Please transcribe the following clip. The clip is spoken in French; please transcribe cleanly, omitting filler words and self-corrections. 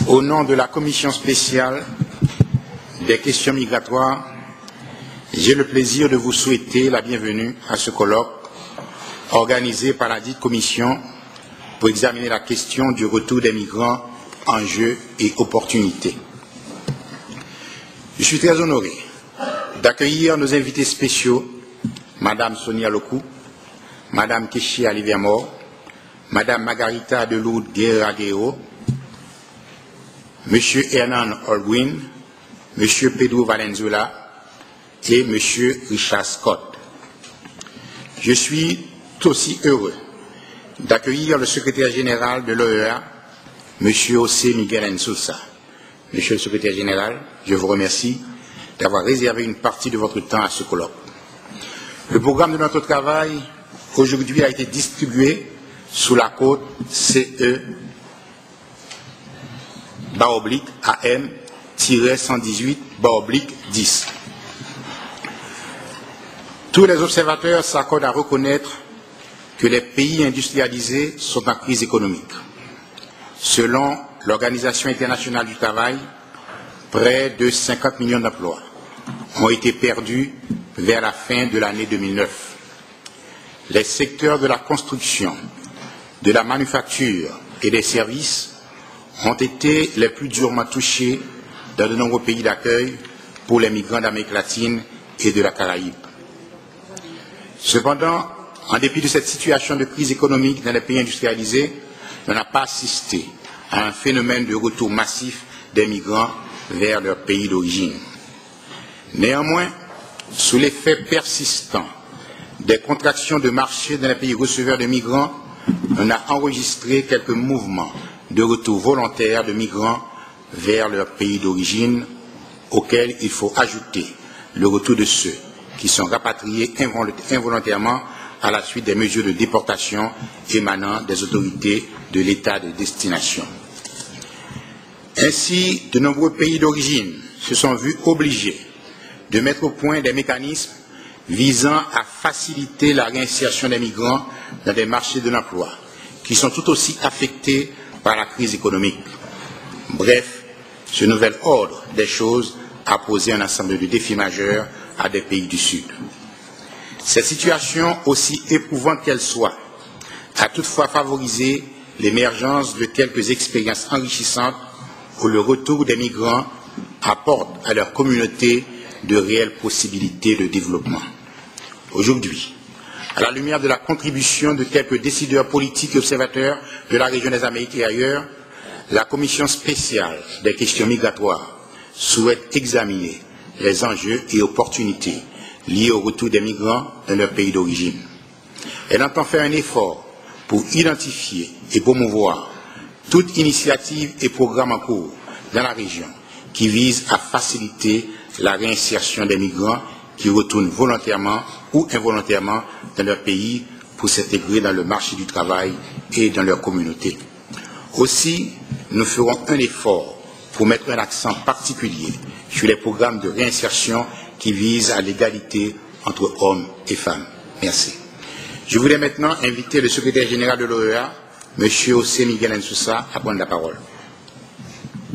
Au nom de la Commission spéciale des questions migratoires, j'ai le plaisir de vous souhaiter la bienvenue à ce colloque organisé par la dite Commission pour examiner la question du retour des migrants, enjeux et opportunités. Je suis très honoré d'accueillir nos invités spéciaux, Madame Sonia Lokou, Madame Keshi Aliviamor, Madame Margarita de Lourdes Guerragero, Monsieur Hernan Holguin, Monsieur Pedro Valenzuela et Monsieur Richard Scott. Je suis aussi heureux d'accueillir le secrétaire général de l'OEA, Monsieur José Miguel Ensousa. Monsieur le secrétaire général, je vous remercie d'avoir réservé une partie de votre temps à ce colloque. Le programme de notre travail aujourd'hui a été distribué sous la code CE AM-118-10. Tous les observateurs s'accordent à reconnaître que les pays industrialisés sont en crise économique. Selon l'Organisation internationale du travail, près de 50 millions d'emplois ont été perdus vers la fin de l'année 2009. Les secteurs de la construction, de la manufacture et des services ont été les plus durement touchés dans de nombreux pays d'accueil pour les migrants d'Amérique latine et de la Caraïbe. Cependant, en dépit de cette situation de crise économique dans les pays industrialisés, on n'a pas assisté à un phénomène de retour massif des migrants vers leur pays d'origine. Néanmoins, sous l'effet persistant des contractions de marché dans les pays receveurs de migrants, on a enregistré quelques mouvements de retour volontaire de migrants vers leur pays d'origine, auxquels il faut ajouter le retour de ceux qui sont rapatriés involontairement à la suite des mesures de déportation émanant des autorités de l'État de destination. Ainsi, de nombreux pays d'origine se sont vus obligés de mettre au point des mécanismes visant à faciliter la réinsertion des migrants dans des marchés de l'emploi, qui sont tout aussi affectés par la crise économique. Bref, ce nouvel ordre des choses a posé un ensemble de défis majeurs à des pays du Sud. Cette situation, aussi éprouvante qu'elle soit, a toutefois favorisé l'émergence de quelques expériences enrichissantes où le retour des migrants apporte à leur communauté de réelles possibilités de développement. Aujourd'hui, à la lumière de la contribution de quelques décideurs politiques et observateurs de la région des Amériques et ailleurs, la Commission spéciale des questions migratoires souhaite examiner les enjeux et opportunités liés au retour des migrants dans leur pays d'origine. Elle entend faire un effort pour identifier et promouvoir toute initiative et programme en cours dans la région qui vise à faciliter la réinsertion des migrants qui retournent volontairement ou involontairement dans leur pays pour s'intégrer dans le marché du travail et dans leur communauté. Aussi, nous ferons un effort pour mettre un accent particulier sur les programmes de réinsertion qui visent à l'égalité entre hommes et femmes. Merci. Je voulais maintenant inviter le secrétaire général de l'OEA, M. José Miguel Ensousa, à prendre la parole.